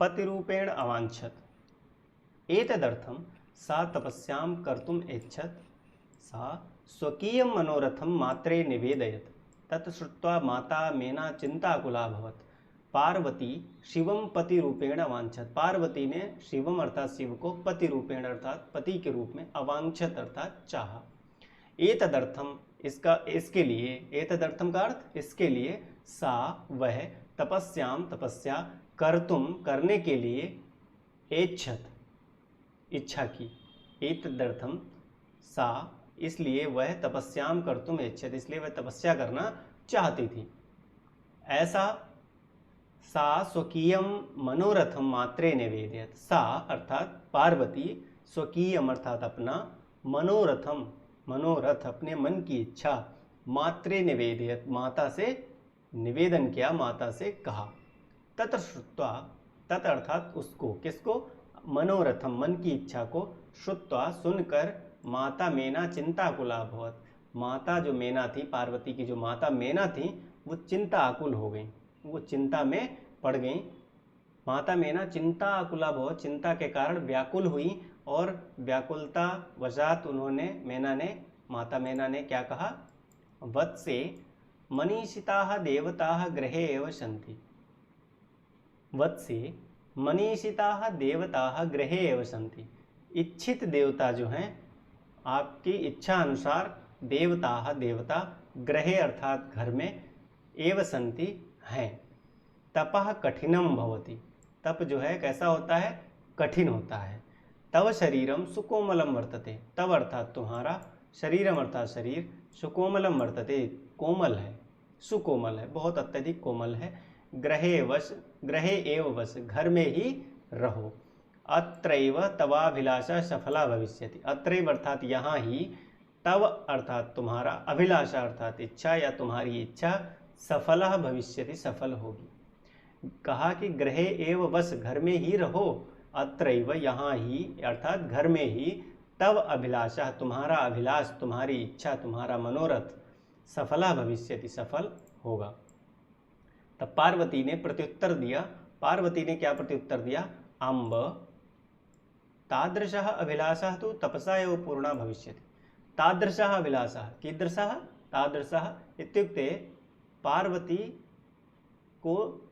पतिरूपेण अवाञ्छत। एतदर्थं सा तपस्यां कर्तुम् ऐच्छत्। सा स्वकीयं मनोरथं मात्रे निवेदयत्। तत् श्रुत्वा माता मेना चिंताकुला अभवत्। पार्वती शिवम पति रूपेण अवांछत। पार्वती ने शिवम अर्थात शिव को पति रूपेण अर्थात पति के रूप में अवांछत अर्थात चाहा। एतदर्थम इसके लिए, एतदर्थम का अर्थ इसके लिए, सा वह तपस्याम तपस्या कर्तुम करने के लिए ऐच्छत इच्छा की। एतदर्थम सा इसलिए वह तपस्याम कर्तुम ऐच्छत इसलिए वह तपस्या करना चाहती थी। ऐसा सा स्वकीयम मनोरथम मात्रे निवेदयत। सा अर्थात पार्वती स्वकीयम अर्थात अपना, मनोरथम मनोरथ अपने मन की इच्छा, मात्रे निवेदयत माता से निवेदन किया, माता से कहा। तत् श्रुत्वा, तत् अर्थात उसको, किसको, मनोरथम मन की इच्छा को, श्रुत्वा सुनकर, माता मेना चिंताकुला अभवत्। माता जो मेना थी, पार्वती की जो माता मेना थी, वो चिंता आकुल हो गई, वो चिंता में पड़ गई। माता मेना चिंता आकुला भवत्, चिंता के कारण व्याकुल हुई और व्याकुलता वजात उन्होंने, माता मेना ने क्या कहा, वत्से मनीषिताः देवताः गृहे एव सन्ति। वत्से मनीषिताः देवताः गृहे एव सन्ति। इच्छित देवता जो हैं, आपकी इच्छा अनुसार देवता गृहे अर्थात घर में, एव सन्ति हैं। तपः कठिनम भवति। तप जो है कैसा होता है, कठिन होता है। तव शरीरम सुकोमलम वर्तते। तव अर्थात तुम्हारा, शरीरम अर्थात शरीर, सुकोमलम वर्तते कोमल है, सुकोमल है, बहुत अत्यधिक कोमल है। गृहे एव वश घर में ही रहो। अत्रैव तवाभिलाषा सफला भविष्यति। अत्रैव अर्थात यहाँ ही, तव अर्थात तुम्हारा, अभिलाषा अर्थात इच्छा या तुम्हारी इच्छा, सफला भविष्यति सफल होगी। कहा कि गृहे एव वश घर में ही रहो, अत्रैव यहाँ ही अर्थात घर में ही, तव अभिलाषा तुम्हारा अभिलाष, तुम्हारी इच्छा, तुम्हारा मनोरथ, सफला भविष्यति सफल होगा। तब पार्वती ने प्रत्युत्तर दिया। पार्वती ने क्या प्रत्युत्तर दिया, अम्ब तादृशः अभिलाषः तु तपसा एव पूर्णा भविष्यति। तादृशः अभिलाषः, कीदृशः, तादृशः इत्युक्ते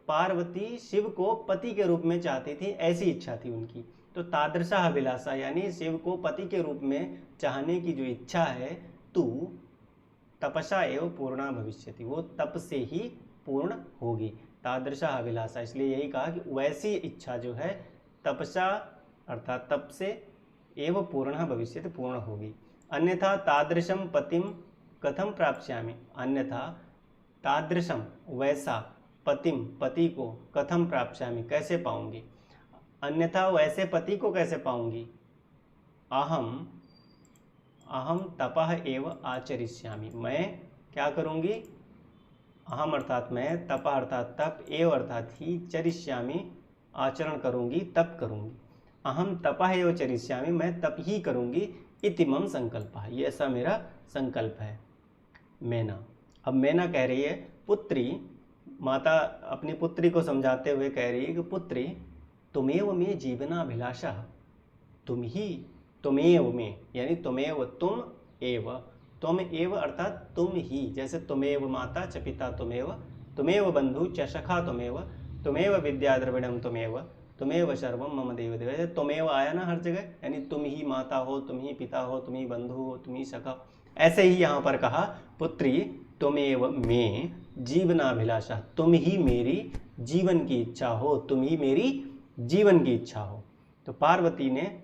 पार्वती शिव को पति के रूप में चाहती थी, ऐसी इच्छा थी उनकी। तो तादृशः अभिलाषा यानी शिव को पति के रूप में चाहने की जो इच्छा है, तू तपसा एव पूर्णा भविष्यति, वो तप से ही पूर्ण होगी। तादृशः अभिलाषा, इसलिए यही कहा कि वैसी इच्छा जो है तपसा अर्थात तप से एव पूर्णः भविष्यति पूर्ण होगी। अन्यथा तादृशम पतिम कथम प्राप्स्यामि। अन्यथा तादृशम वैसा, पतिम पति को, कथम प्राप्स्यामि कैसे पाऊंगी। अन्यथा वैसे पति को कैसे पाऊंगी। अहम तपः एव आचरिष्यामि, मैं क्या करूंगी। अहम अर्थात मैं, तपः अर्थात तप, एव अर्थात ही, चरिष्यामि आचरण करूंगी, तप करूंगी। अहम तपः एव चरिष्यामि, मैं तप ही करूंगी। इति मम संकल्पः, ये ऐसा मेरा संकल्प है। मैना, अब मैना कह रही है, पुत्री, माता अपनी पुत्री को समझाते हुए कह रही है कि पुत्री तुमेव मे जीवनाभिलाषा। तुमेव में यानी तुमेव, तुम एव अर्थात तुम ही, जैसे तुमेव माता च पिता तुमेव बंधु च सखा तुमेव विद्या द्रविणम तुमेव सर्वम मम देव देव। तुमेव आया ना हर जगह, यानी तुम ही माता हो, तुम ही पिता हो, तुम ही बंधु हो, तुम ही सखा। ऐसे ही यहाँ पर कहा, पुत्री तुमेव में जीवनाभिलाषा, तुम ही मेरी जीवन की इच्छा हो, तुम ही मेरी जीवन की इच्छा हो। तो पार्वती ने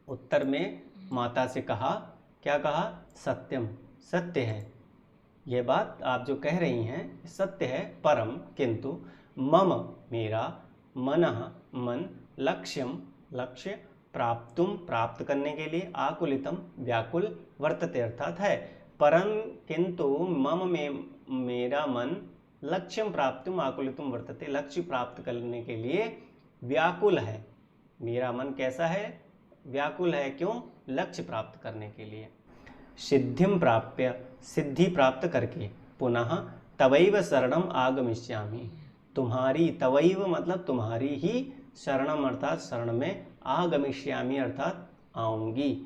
उत्तर में माता से कहा, क्या कहा, सत्यम, सत्य है, यह बात आप जो कह रही हैं सत्य है, परम किंतु मम मेरा, मनः मन, लक्ष्यम लक्ष्य, प्राप्तुम प्राप्त करने के लिए, आकुलितम व्याकुल, वर्तते अर्थात है, परम किंतु मम में मेरा मन, लक्ष्यम प्राप्तुम आकुलितुम वर्तते, लक्ष्य प्राप्त करने के लिए व्याकुल है। मेरा मन कैसा है, व्याकुल है, क्यों, लक्ष्य प्राप्त करने के लिए। सिद्धिम प्राप्य, सिद्धि प्राप्त करके, पुनः तवैव शरणम आगमिष्यामि, तुम्हारी, तवैव मतलब तुम्हारी ही, शरणम अर्थात शरण में, आगमिष्यामि अर्थात आऊंगी।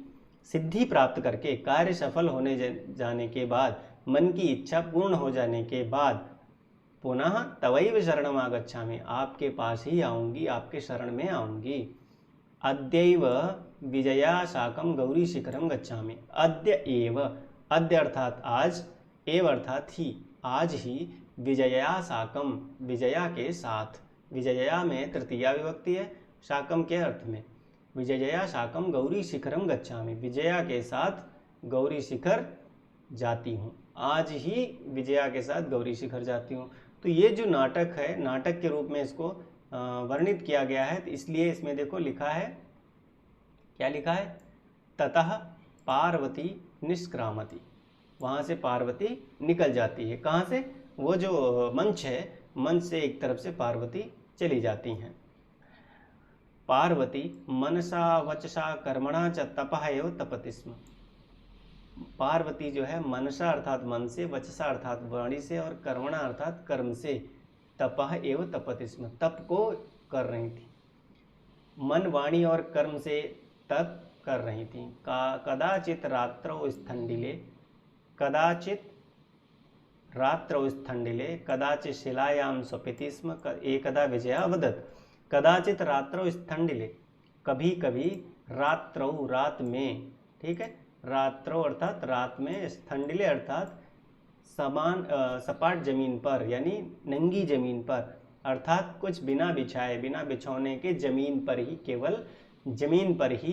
सिद्धि प्राप्त करके, कार्य सफल होने जाने के बाद, मन की इच्छा पूर्ण हो जाने के बाद, पुनः तवैव शरणम आगच्छामि, आपके पास ही आऊंगी, आपके शरण में आऊंगी। अद्यैव विजया साकम गौरी शिखरम गच्छामि। अद्य एव, अद्य अर्थात आज, एव अर्थात ही, आज ही, विजया साकम विजया के साथ, विजया में तृतीया विभक्ति है, साकम के अर्थ में, विजया साकम गौरी शिखरम गच्छामि, विजया के साथ गौरी शिखर जाती हूँ, आज ही विजया के साथ गौरी शिखर जाती हूँ। तो ये जो नाटक है, नाटक के रूप में इसको वर्णित किया गया है, तो इसलिए इसमें देखो लिखा है, क्या लिखा है, ततः पार्वती निष्क्रामति, वहाँ से पार्वती निकल जाती है। कहाँ से, वो जो मंच है, मंच से एक तरफ से पार्वती चली जाती हैं। पार्वती मनसा वचसा कर्मणा च तपः एव तपति स्म। पार्वती जो है मनसा अर्थात मन से, वचसा अर्थात वाणी से, और कर्मणा अर्थात कर्म से, तपः एव तपति स्म, तप को कर रही थी, मन वाणी और कर्म से तप कर रही थी। कदाचित रात्रौ स्थंडिले, कदाचित रात्रौ स्थंडिले, कदाचित शिलायां स्वपिति स्म, एकदा विजया वदत। कदाचित रात्रौ स्थंडिले, कभी कभी, रात्रौ रात में, ठीक है, रात्रौ अर्थात रात में, स्थंडिले अर्थात समान सपाट जमीन पर, यानी नंगी जमीन पर, अर्थात कुछ बिना बिछाए, बिना बिछौने के जमीन पर ही, केवल जमीन पर ही,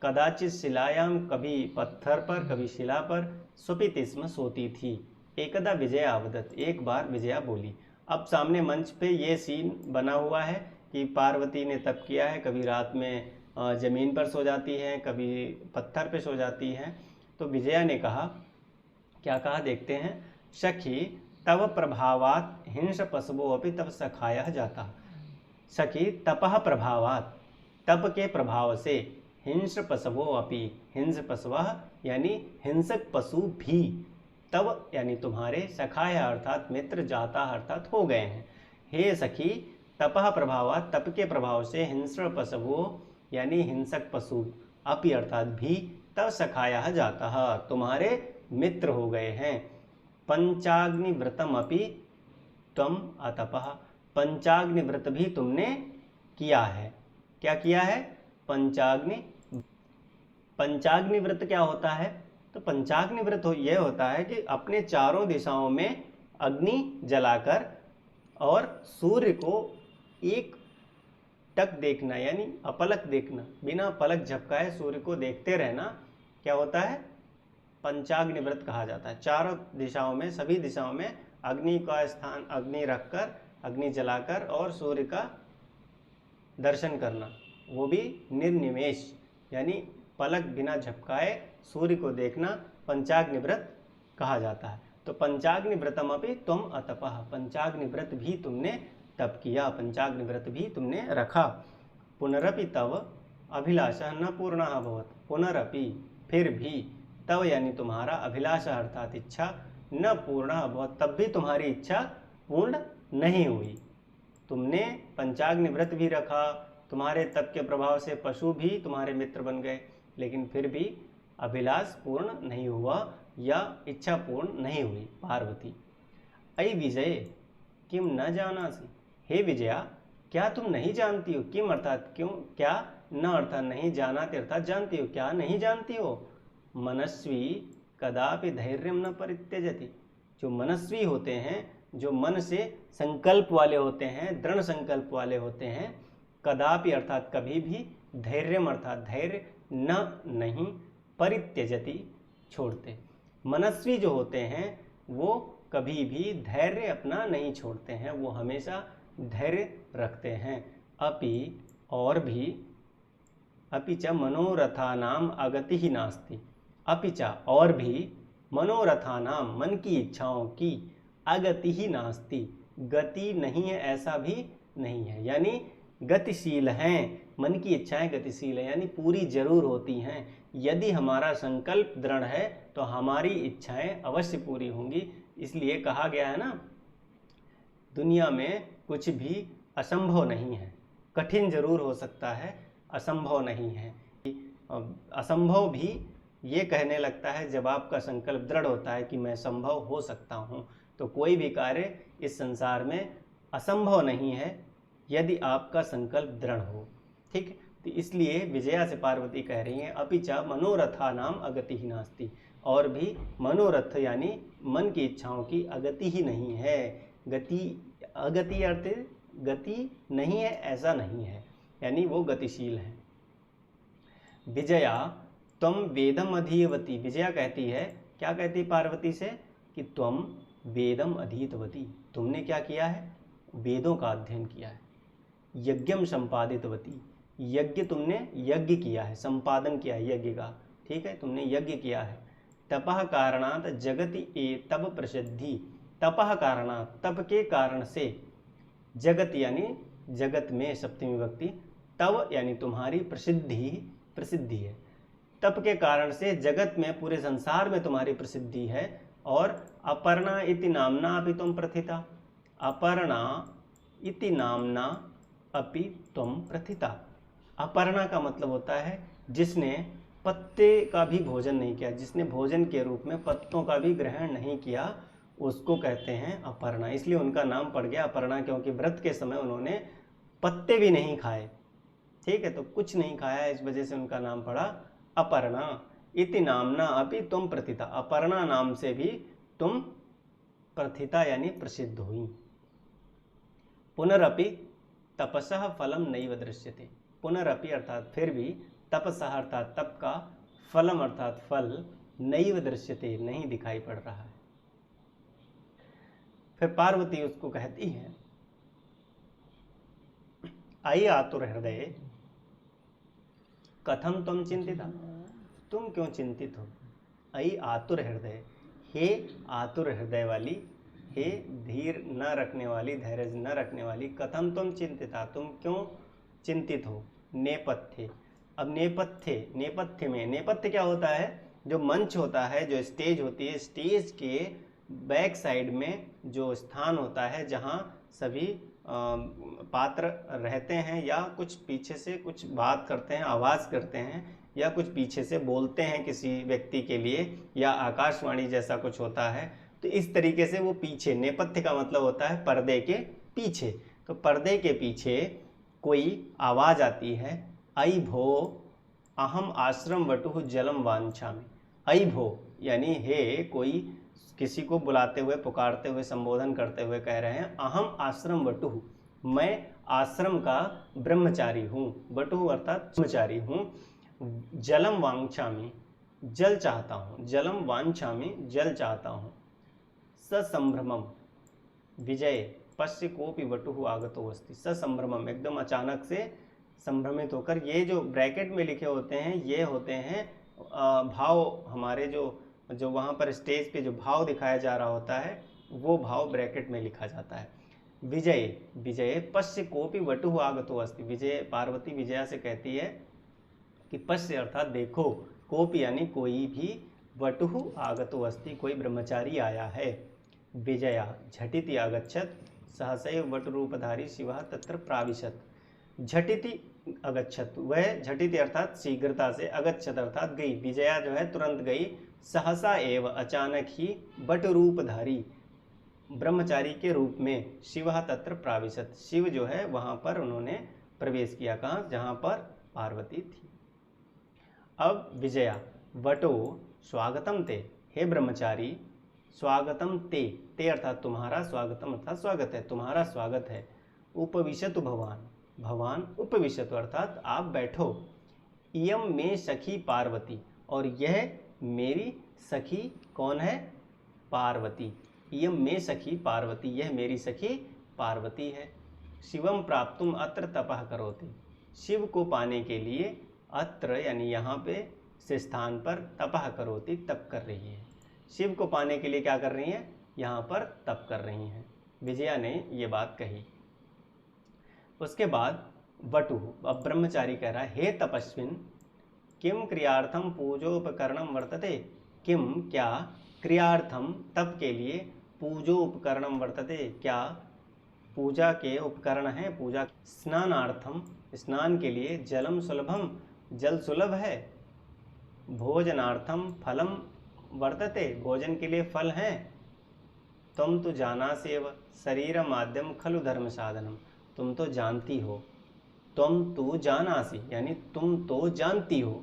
कदाचित शिलायाम कभी पत्थर पर, कभी शिला पर, स्वपिति स्म सोती थी, एकदा विजया अवदत एक बार विजया बोली। अब सामने मंच पे ये सीन बना हुआ है कि पार्वती ने तप किया है, कभी रात में जमीन पर सो जाती हैं, कभी पत्थर पे सो जाती हैं। तो विजया ने कहा, क्या कहा देखते हैं, सखी तव प्रभावात हिंस पशवो अपि तब सखाया जाता। सखी तपह प्रभावात, तप के प्रभाव से, हिंस पशवो अपि, हिंस पशव यानी हिंसक पशु भी, तब यानी तुम्हारे, सखाया अर्थात मित्र, जाता अर्थात हो गए हैं। हे सखी तपह प्रभावात, तप के प्रभाव से, हिंस्र पशवो यानी हिंसक पशु, अपि अर्थात भी, तब सखाया जाता, तुम्हारे मित्र हो गए हैं। पंचाग्नि व्रतम अपि त्वम अतपः, पंचाग्नि व्रत भी तुमने किया है। क्या किया है, पंचाग्नि। पंचाग्नि व्रत क्या होता है, तो पंचाग्नि व्रत यह होता है कि अपने चारों दिशाओं में अग्नि जलाकर और सूर्य को एक टक देखना, यानी अपलक देखना, बिना पलक झपकाए सूर्य को देखते रहना, क्या होता है, पंचाग्नि व्रत कहा जाता है। चारों दिशाओं में, सभी दिशाओं में अग्नि का स्थान, अग्नि रखकर, अग्नि जलाकर और सूर्य का दर्शन करना, वो भी निर्निमेष, यानी पलक बिना झपकाए सूर्य को देखना, पंचाग्नि व्रत कहा जाता है। तो पंचाग्नि व्रतम अपि तुम अतपः, पंचाग्नि व्रत भी तुमने तप किया, पंचाग्नि व्रत भी तुमने रखा। पुनरपि तव अभिलाषा न पूर्णः अभवत्, पुनरपि फिर भी, तव यानी तुम्हारा, अभिलाषा अर्थात इच्छा, न पूर्णः अभवत् तब भी तुम्हारी इच्छा पूर्ण नहीं हुई। तुमने पंचाग्नि व्रत भी रखा, तुम्हारे तप के प्रभाव से पशु भी तुम्हारे मित्र बन गए, लेकिन फिर भी अभिलाष पूर्ण नहीं हुआ या इच्छा पूर्ण नहीं हुई। पार्वती अयि विजय किम न जानासि, हे विजया क्या तुम नहीं जानती हो, किम अर्थात क्यों, क्या, न अर्थात नहीं, जानाति अर्थात जानती हो, क्या नहीं जानती हो, मनस्वी कदापि धैर्यम न परित्यजति, जो मनस्वी होते हैं, जो मन से संकल्प वाले होते हैं, दृढ़ संकल्प वाले होते हैं, कदापि अर्थात कभी भी, धैर्यम अर्थात धैर्य, न नहीं, परित्यजति छोड़ते। मनस्वी जो होते हैं वो कभी भी धैर्य अपना नहीं छोड़ते हैं, वो हमेशा धैर्य रखते हैं। अपि और भी, अपि च मनोरथानाम अगति ही नास्ति, अपि च और भी, मनोरथानाम मन की इच्छाओं की, अगति ही नास्ति गति नहीं है, ऐसा भी नहीं है, यानी गतिशील हैं, मन की इच्छाएं गतिशील है, यानी पूरी जरूर होती हैं। यदि हमारा संकल्प दृढ़ है तो हमारी इच्छाएं अवश्य पूरी होंगी। इसलिए कहा गया है ना, दुनिया में कुछ भी असंभव नहीं है। कठिन जरूर हो सकता है, असंभव नहीं है। असंभव भी ये कहने लगता है जब आपका संकल्प दृढ़ होता है कि मैं संभव हो सकता हूँ। तो कोई भी कार्य इस संसार में असंभव नहीं है यदि आपका संकल्प दृढ़ हो। ठीक है, तो इसलिए विजया से पार्वती कह रही हैं अपिचा मनोरथा नाम अगति ही नास्ति, और भी मनोरथ यानी मन की इच्छाओं की अगति ही नहीं है। गति, अगति अर्थ गति नहीं है, ऐसा नहीं है, यानी वो गतिशील है। विजया त्वम वेदम अधीयवती, विजया कहती है, क्या कहती पार्वती से कि त्वम वेदम अधीतवती, तुमने क्या किया है, वेदों का अध्ययन किया है। यज्ञम संपादितवती, यज्ञ तुमने यज्ञ किया है, संपादन किया है यज्ञ का। ठीक है, तुमने यज्ञ किया है। तपः कारणात जगति ए तब प्रसिद्धि, तपः कारणात तप के कारण से, जगत यानी जगत में सप्तमी विभक्ति, तब यानी तुम्हारी प्रसिद्धि है। तप के कारण से जगत में पूरे संसार में तुम्हारी प्रसिद्धि है। और अपर्णा इति नामना अपि तुम प्रथिता, अपर्णा इति नामना अपि तुम प्रथिता। अपर्णा का मतलब होता है जिसने पत्ते का भी भोजन नहीं किया, जिसने भोजन के रूप में पत्तों का भी ग्रहण नहीं किया, उसको कहते हैं अपर्णा। इसलिए उनका नाम पड़ गया अपर्णा, क्योंकि व्रत के समय उन्होंने पत्ते भी नहीं खाए। ठीक है, तो कुछ नहीं खाया, इस वजह से उनका नाम पड़ा अपर्णा। इति नामना अपि तुम प्रथिता, अपर्णा नाम से भी तुम प्रथिता यानी प्रसिद्ध हुई। पुनरपि तपसः फलम नैव दृश्यते, पुनरपि अर्थात फिर भी, तपसः अर्थात तप का, फलम अर्थात फल, नैव दृश्यते नहीं दिखाई पड़ रहा है। फिर पार्वती उसको कहती है अयि आतुर हृदय कथम तुम चिंतिता, तुम क्यों चिंतित हो। अयि आतुर हृदय, हे आतुर हृदय वाली, हे धीर न रखने वाली, धैर्य न रखने वाली, कथम तुम चिंतिता, तुम क्यों चिंतित हो। नेपथ्य, अब नेपथ्य में, नेपथ्य क्या होता है, जो मंच होता है, जो स्टेज होती है, स्टेज के बैक साइड में जो स्थान होता है जहाँ सभी पात्र रहते हैं, या कुछ पीछे से कुछ बात करते हैं, आवाज़ करते हैं, या कुछ पीछे से बोलते हैं किसी व्यक्ति के लिए, या आकाशवाणी जैसा कुछ होता है। तो इस तरीके से वो पीछे, नेपथ्य का मतलब होता है पर्दे के पीछे। तो पर्दे के पीछे कोई आवाज़ आती है, अयि भो अहम आश्रम वटुः जलम वांछामि। अयि भो यानी हे, कोई किसी को बुलाते हुए, पुकारते हुए, संबोधन करते हुए कह रहे हैं अहम आश्रम वटुः, मैं आश्रम का ब्रह्मचारी हूँ, वटुः अर्थात ब्रह्मचारी हूँ। जलम वांछामि, जल चाहता हूँ, जलम वांछामि, जल चाहता हूँ। ससंभ्रमम विजय पश्य कोपि वटुः आगतो अस्ति, ससंभ्रमम एकदम अचानक से संभ्रमित होकर, ये जो ब्रैकेट में लिखे होते हैं ये होते हैं भाव, हमारे जो वहाँ पर स्टेज पे जो भाव दिखाया जा रहा होता है वो भाव ब्रैकेट में लिखा जाता है। विजय पश्य कोपि वटुः आगतो अस्ति, विजय, पार्वती विजया से कहती है कि पश्य अर्थात देखो, कोपि यानी कोई भी, वटुः आगतो अस्ति कोई ब्रह्मचारी आया है। विजया झटिति आगच्छत सहसैव वटुरूपधारी शिवः तत्र प्राविशत, झटिति अगच्छत, वह झटिति अर्थात शीघ्रता से, अगच्छत अर्थात गई, विजया जो है तुरंत गई, सहसा एव अचानक ही, वटरूपधारी ब्रह्मचारी के रूप में, शिवः तत्र प्राविशत, शिव जो है वहाँ पर उन्होंने प्रवेश किया, कहाँ, जहाँ पर पार्वती थी। अब विजया, वटो स्वागतम ते, हे ब्रह्मचारी, स्वागतम ते, ते अर्थात तुम्हारा, स्वागतम अर्थात स्वागत है, तुम्हारा स्वागत है। उपविशतु भवान, भवान उपविशतु अर्थात आप बैठो। इयम में सखी पार्वती, और यह मेरी सखी कौन है, पार्वती। इयम में सखी पार्वती, यह मेरी सखी पार्वती है। शिवम प्राप्तुम अत्र तपः करोति, शिव को पाने के लिए, अत्र यानी यहाँ पे से स्थान पर, तपः करोति तप कर रही है। शिव को पाने के लिए क्या कर रही हैं, यहाँ पर तप कर रही हैं। विजया ने ये बात कही। उसके बाद वटु, अब ब्रह्मचारी कह रहा है, हे तपस्विन किम क्रियार्थम पूजोपकरणम वर्तते, किम क्या, क्रियार्थम तप के लिए, पूजोपकरणम वर्तते क्या पूजा के उपकरण हैं, पूजा। स्नानार्थम, स्नान के लिए। जलम सुलभम, जल सुलभ है। भोजनार्थम फलम वर्तते, भोजन के लिए फल हैं। तुम तो जानासेव शरीर माध्यम खलु धर्म साधनम, तुम तो जानती हो। तुम तो जानासी यानी तुम तो जानती हो।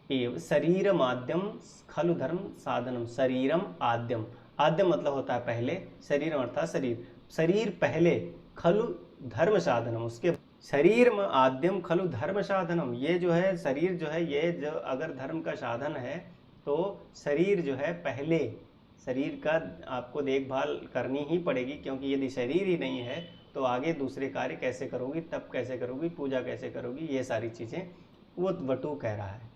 एव शरीर माध्यम खलु धर्म साधनम, शरीरम आद्यम, आद्यम मतलब होता है पहले, शरीरम अर्थात शरीर, शरीर पहले, खलु धर्म साधनम, उसके शरीर में आद्यम खलु धर्म साधनम, ये जो है शरीर जो है, ये जो अगर धर्म का साधन है तो शरीर जो है पहले, शरीर का आपको देखभाल करनी ही पड़ेगी, क्योंकि यदि शरीर ही नहीं है तो आगे दूसरे कार्य कैसे करोगी, तप कैसे करोगी, पूजा कैसे करोगी, ये सारी चीज़ें वो वटु कह रहा है।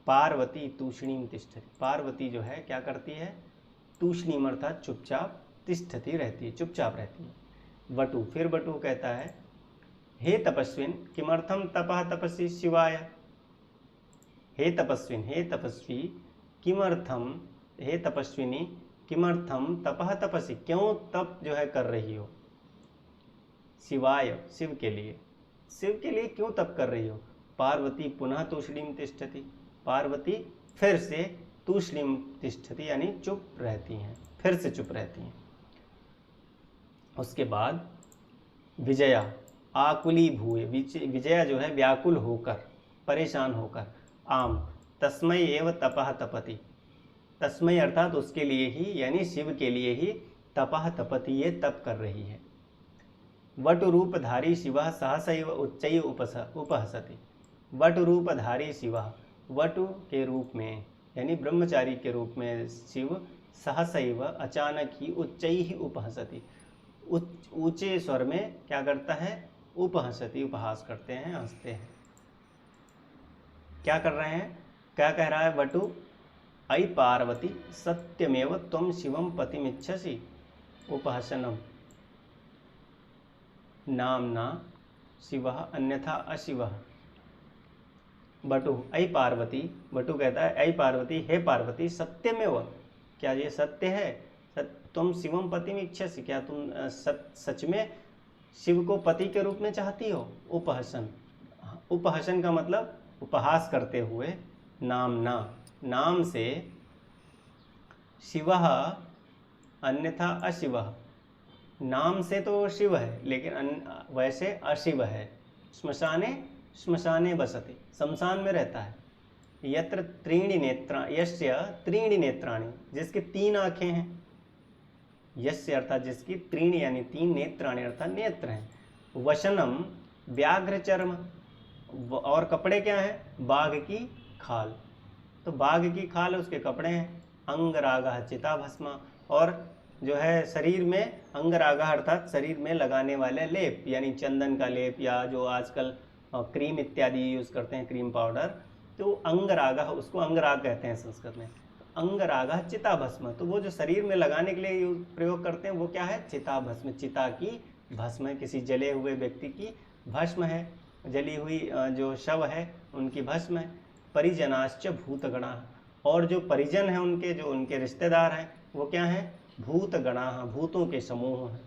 पार्वती तूष्णीम तिष्ठति, पार्वती जो है क्या करती है, तूष्णीम अर्थात चुपचाप, तिष्ठति रहती है, चुपचाप रहती है। वटु, फिर वटु कहता है हे तपस्विन किमर्थम तपः तपसि शिवाय, हे तपस्विन, हे तपस्वी, किमर्थम, हे तपस्विनी, किमर्थम तपः तपसि, क्यों तप जो है कर रही हो, शिवाय शिव के लिए, शिव के लिए क्यों तप कर रही हो। पार्वती पुनः तूष्णीम तिष्ठति, पार्वती फिर से तूष्णीम तिष्ठति यानी चुप रहती हैं, फिर से चुप रहती हैं। उसके बाद विजया आकुली भूए, विजया जो है व्याकुल होकर, परेशान होकर, आम तस्मै एव तपः तपति, तस्मै अर्थात उसके लिए ही यानी शिव के लिए ही, तपः तपति ये तप कर रही है। वटु रूपधारी शिवः सहसैव उच्चैः उपहसति, वटु रूपधारी शिवः, वटु के रूप में यानी ब्रह्मचारी के रूप में शिव, सहसैव अचानक ही, उच्चैः उपहसति, ऊंचे स्वर में क्या करता है, उपहसति उपहास करते हैं, हंसते हैं। क्या कर रहे हैं, क्या कह रहा है वटु, अयि पार्वती सत्यमेव त्वं शिवं पतिमिच्छसि उपहसनम नामना शिवः अन्यथा अशिवः। वटु अयि पार्वती, वटु कहता है अयि पार्वती, हे पार्वती सत्यमेव, क्या ये सत्य है, तुम शिवम पतिमिच्छसि, क्या तुम सच में शिव को पति के रूप में चाहती हो। उपहसन, उपहसन का मतलब उपहास करते हुए, नामना नाम से, शिवः अन्यथा अशिवः, नाम से तो शिव है लेकिन वैसे अशिव है। श्मशाने श्मशाने बसते, शमशान में रहता है। यत्र त्रीणि नेत्रा, यस्य त्रीणि नेत्राणि, जिसके तीन आँखें हैं, यस्य अर्थात जिसकी, त्रीणि यानी तीन, नेत्राणि अर्थात नेत्र हैं। वशनम व्याघ्र चर्म, और कपड़े क्या हैं, बाघ की खाल, तो बाघ की खाल उसके कपड़े हैं। अंगरागा चिताभस्मा, और जो है शरीर में अंगरागा अर्थात शरीर में लगाने वाले लेप, यानी चंदन का लेप या जो आजकल क्रीम इत्यादि यूज़ करते हैं, क्रीम पाउडर, तो अंगरागा, उसको अंगराग कहते हैं संस्कृत में। अंगरागा चिताभस्म, तो वो जो शरीर में लगाने के लिए प्रयोग करते हैं वो क्या है, चिताभस्म, चिता की भस्म है, किसी जले हुए व्यक्ति की भस्म है, जली हुई जो शव है उनकी भस्म है। परिजनाश्च भूतगणा, और जो परिजन हैं उनके, जो उनके रिश्तेदार हैं वो क्या हैं, भूतगणा, भूतों के समूह हैं,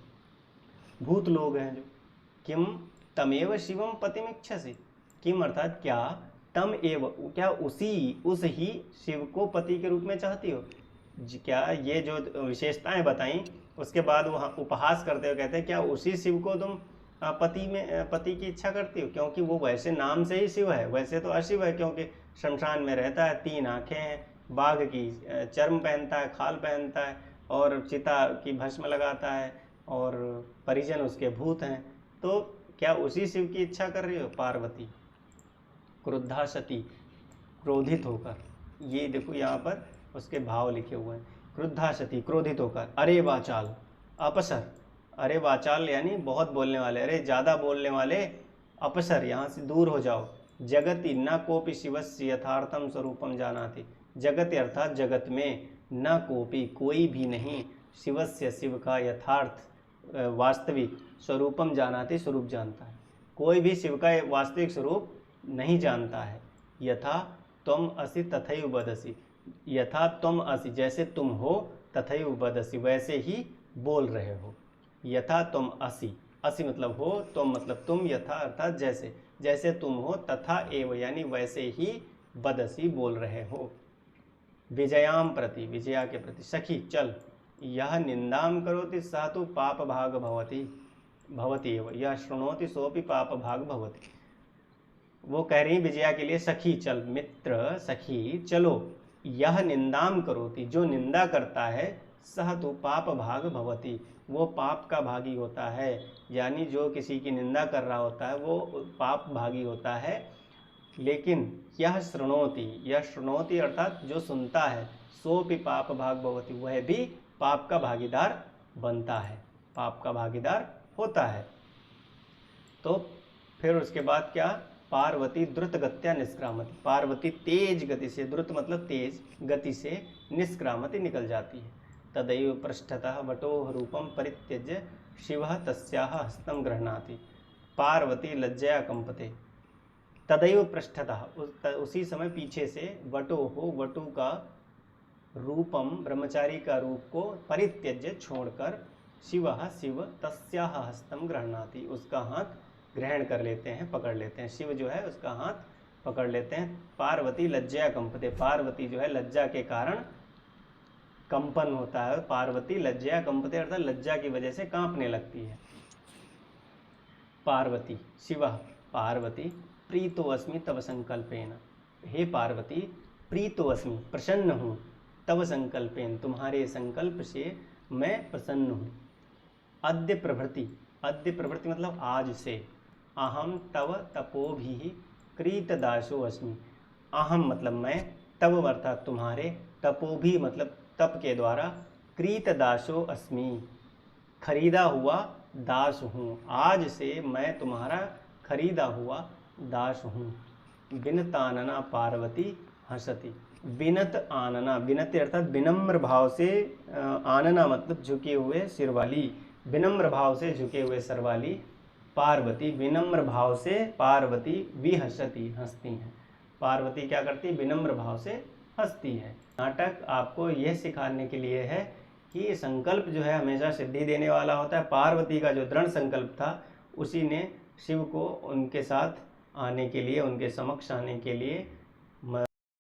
भूत लोग हैं जो। किम तमेव शिवम पतिमिच्छसि, किम अर्थात क्या, तम एव क्या उस ही शिव को पति के रूप में चाहती हो। क्या ये जो विशेषताएं बताई उसके बाद वहाँ उपहास करते हुए कहते हैं क्या उसी शिव को तुम पति की इच्छा करती हो, क्योंकि वो वैसे नाम से ही शिव है, वैसे तो अशिव है, क्योंकि शमशान में रहता है, तीन आँखें हैं, बाघ की चर्म पहनता है, खाल पहनता है, और चिता की भस्म लगाता है, और परिजन उसके भूत हैं, तो क्या उसी शिव की इच्छा कर रही हो। पार्वती क्रुद्धा सती, क्रोधित होकर, ये देखो यहाँ पर उसके भाव लिखे हुए हैं, क्रुद्धा सती क्रोधित होकर, अरे वाचाल अपसर, अरे वाचाल यानी बहुत बोलने वाले, अरे ज़्यादा बोलने वाले, अपसर यहाँ से दूर हो जाओ। जगति न कोपि शिवस्य यथार्थम स्वरूपम जानाति, जगत अर्थात जगत में, न कोपि कोई भी नहीं, शिवस्य शिव का यथार्थ वास्तविक, स्वरूपम जानाति स्वरूप जानता है, कोई भी शिव का वास्तविक स्वरूप नहीं जानता है। यथा त्वम असि तथैव वदसि, यथा त्वम असि जैसे तुम हो, तथैव वदसि वैसे ही बोल रहे हो। यथा तुम असि, असि मतलब हो, तुम मतलब तुम, यथा अर्थात जैसे, जैसे तुम हो, तथा एव यानी वैसे ही बदसी बोल रहे हो। विजयाम प्रति, विजया के प्रति, सखी चल, यह निंदाम करोति सह तु पाप भाग भवति, भवति एव, यह शृणोति सोपि पाप भाग भवति। वो कह रही विजया के लिए, सखी चल, मित्र सखी चलो, यह निंदाम करोति जो निंदा करता है, सह तु पाप भाग भवति वो पाप का भागी होता है, यानी जो किसी की निंदा कर रहा होता है वो पाप भागी होता है। लेकिन यह शृणोति अर्थात जो सुनता है, सोपि पाप भाग भवति वह भी पाप का भागीदार बनता है, पाप का भागीदार होता है। तो फिर उसके बाद क्या, पार्वती द्रुत गत्या निष्क्रामति, पार्वती तेज गति से, द्रुत मतलब तेज गति से, निष्क्रामति निकल जाती है। तदैव पृष्ठतः वटोः रूपं परित्यज्य शिवः तस्याः हस्तं गृह्णाति, पार्वती लज्जया कंपते। तदैव पृष्ठतः, उसी समय पीछे से, वटोः वटु का, रूपम ब्रह्मचारी का रूप को, परित्यज्य छोड़कर, शिवः शिव, तस्याः हस्तं गृह्णाति उसका हाथ ग्रहण कर लेते हैं, पकड़ लेते हैं, शिव जो है उसका हाथ पकड़ लेते हैं। पार्वती लज्जया कंपते, पार्वती जो है लज्जा के कारण कंपन होता है, पार्वती लज्जया कंपते अर्थात लज्जा की वजह से कांपने लगती है। पार्वती शिवः, पार्वती प्रीतो अस्मि तव संकल्पेन, हे पार्वती प्रीतो अस्मि प्रसन्न हूँ, तव संकल्पेन तुम्हारे संकल्प से मैं प्रसन्न हूँ। अद्य प्रभृति, अद्य प्रभृति मतलब आज से, अहम तव तपोभिः कृतदासो अस्मि, अहम मतलब मैं, तव अर्थात तुम्हारे, तपोभि मतलब तप के द्वारा, कृतदासो अस्मि खरीदा हुआ दास हूँ, आज से मैं तुम्हारा खरीदा हुआ दास हूँ। विनतानना पार्वती हंसती, विनत आनना, विनत अर्थात विनम्र भाव से, आनना मतलब झुके हुए सिर वाली, विनम्र भाव से झुके हुए सिर वाली पार्वती, विनम्र भाव से पार्वती विहसती हंसती हैं, पार्वती क्या करती है, विनम्र भाव से हंसती है। नाटक आपको यह सिखाने के लिए है कि संकल्प जो है हमेशा सिद्धि देने वाला होता है। पार्वती का जो दृढ़ संकल्प था उसी ने शिव को उनके साथ आने के लिए, उनके समक्ष आने के लिए